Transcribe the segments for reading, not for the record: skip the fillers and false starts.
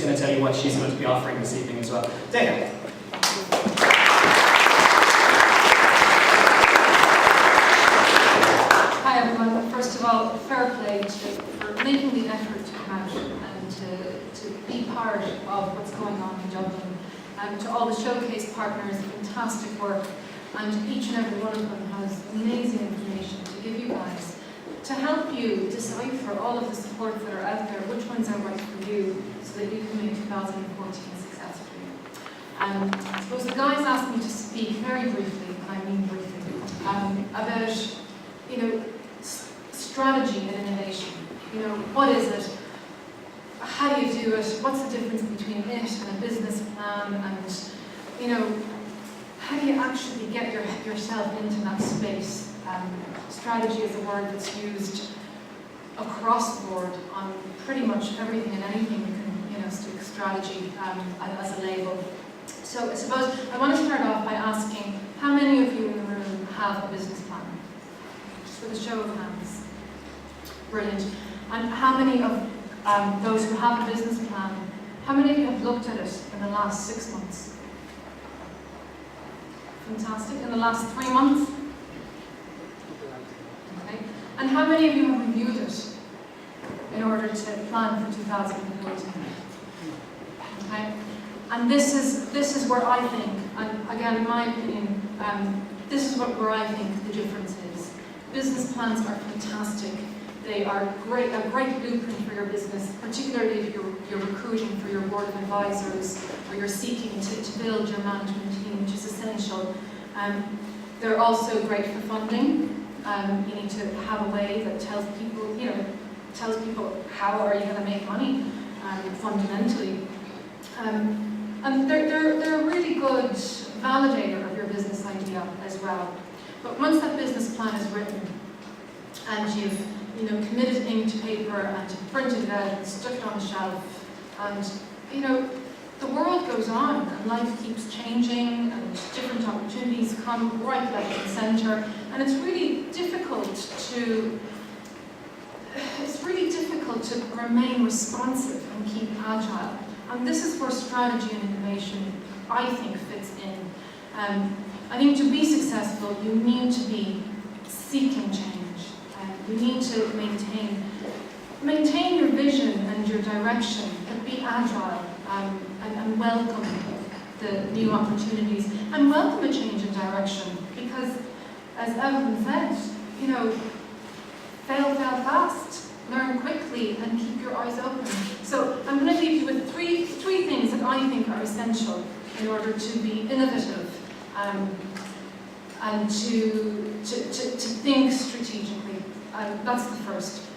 going to tell you what she's going to be offering this evening as well. Dayna. Hi everyone. First of all, fair play for making the effort to come out and to be part of what's going on in Dublin. To all the showcase partners, fantastic work, and each and every one of them has amazing information to give you guys to help you decipher all of the supports that are out there, which ones are right for you, so that you can make 2014 successful. I suppose the guys asked me to speak very briefly, and I mean briefly, about strategy and innovation. What is it? How do you do it? What's the difference between it and a business plan? And how do you actually get yourself into that space? Strategy is a word that's used across the board on pretty much everything and anything. You can stick strategy as a label. So I suppose I want to start off by asking, how many of you in the room have a business plan? Just with a show of hands. Brilliant. And how many of those who have a business plan, how many of you have looked at it in the last 6 months? Fantastic. In the last 3 months? Okay. And how many of you have reviewed it in order to plan for 2014? Okay. And this is where I think, and again, in my opinion, this is where I think the difference is. Business plans are fantastic. They are a great blueprint for your business, particularly if you're recruiting for your board of advisors or you're seeking to build your management team, which is essential. They're also great for funding. You need to have a way that tells people how are you going to make money fundamentally. And they're a really good validator of your business idea as well. But once that business plan is written and you've committed ink to paper and you've printed it out and stuck it on a shelf, and the world goes on and life keeps changing and different opportunities come right left and centre, and it's really difficult to remain responsive and keep agile. And this is where strategy and innovation, I think, fits in. I think to be successful, you need to be seeking change. You need to maintain your vision and your direction, but be agile and welcome the new opportunities and welcome a change in direction. Because, as Evelyn said, fail fast, learn quickly, and keep your eyes open. So I'm going to leave you with three things that I think are essential in order to be innovative and to think strategically. That's the first.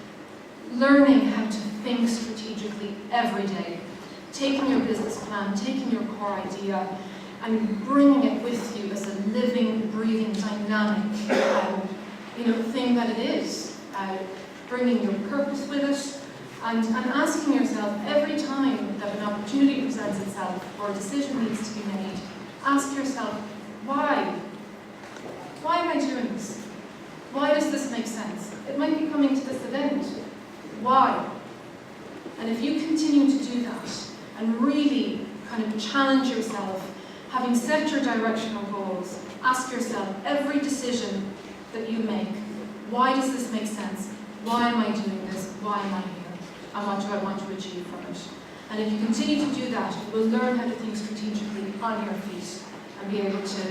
Learning how to think strategically every day. Taking your business plan, taking your core idea, and bringing it with you as a living, breathing, dynamic thing that it is. Bringing your purpose with it, and asking yourself every time that an opportunity presents itself or a decision needs to be made, ask yourself, why? Why am I doing this? Why does this make sense? It might be coming to this event. Why? And if you continue to do that and really kind of challenge yourself, having set your directional goals, ask yourself every decision that you make, why does this make sense? Why am I doing this? Why am I here? And what do I want to achieve from it? And if you continue to do that, you will learn how to think strategically on your feet and be able to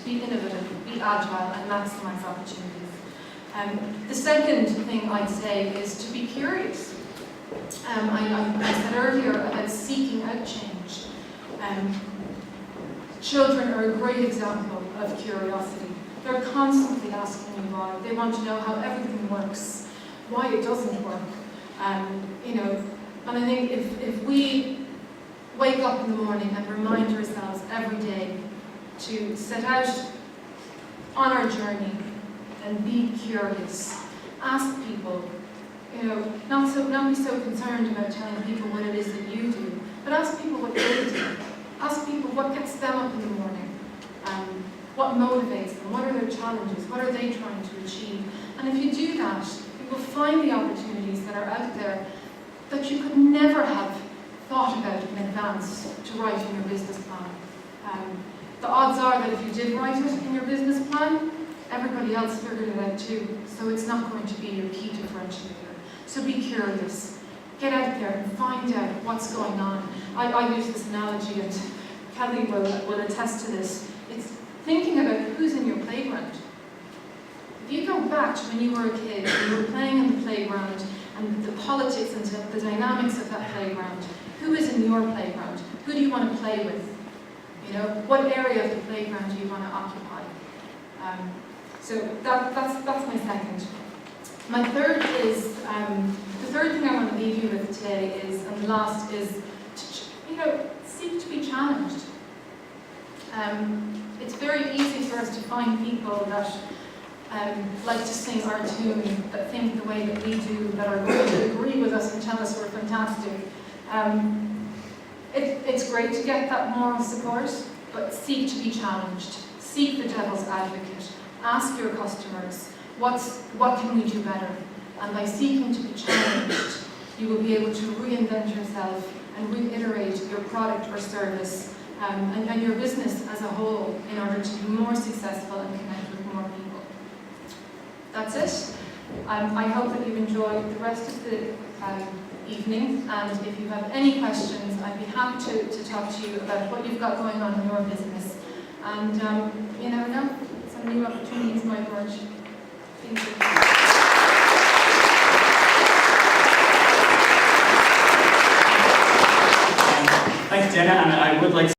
be innovative, be agile, and maximize opportunities. The second thing I'd say is to be curious. I said earlier about seeking out change. Children are a great example of curiosity. They're constantly asking you why. They want to know how everything works, why it doesn't work. And I think if we wake up in the morning and remind ourselves every day to set out on our journey and be curious, ask people, not be so concerned about telling people what it is that you do, but ask people what they do. Ask people what gets them up in the morning, what motivates them, what are their challenges, what are they trying to achieve. And if you do that, you will find the opportunities that are out there that you could never have thought about in advance to write in your business plan. The odds are that if you did write it in your business plan, everybody else figured it out too, so it's not going to be your key differentiator. So be curious. Get out there and find out what's going on. I use this analogy, and Kelly will attest to this. It's thinking about who's in your playground. If you go back to when you were a kid and you were playing in the playground and the politics and the dynamics of that playground, who is in your playground? Who do you want to play with? You know, what area of the playground do you want to occupy? So that's my second. My third is, the third thing I want to leave you with today is, and the last is, seek to be challenged. It's very easy for us to find people that like to sing our tune, that think the way that we do, that are going to agree with us and tell us we're fantastic. It's great to get that moral support, but seek to be challenged. Seek the devil's advocate. Ask your customers, what can we do better? And by seeking to be challenged, you will be able to reinvent yourself and reiterate your product or service and your business as a whole in order to be more successful and connect with more people. That's it. I hope that you've enjoyed the rest of the evening, and if you have any questions, I'd be happy to talk to you about what you've got going on in your business. And you never know, some new opportunities might emerge. Thank you. Thanks, Dayna, and I would like to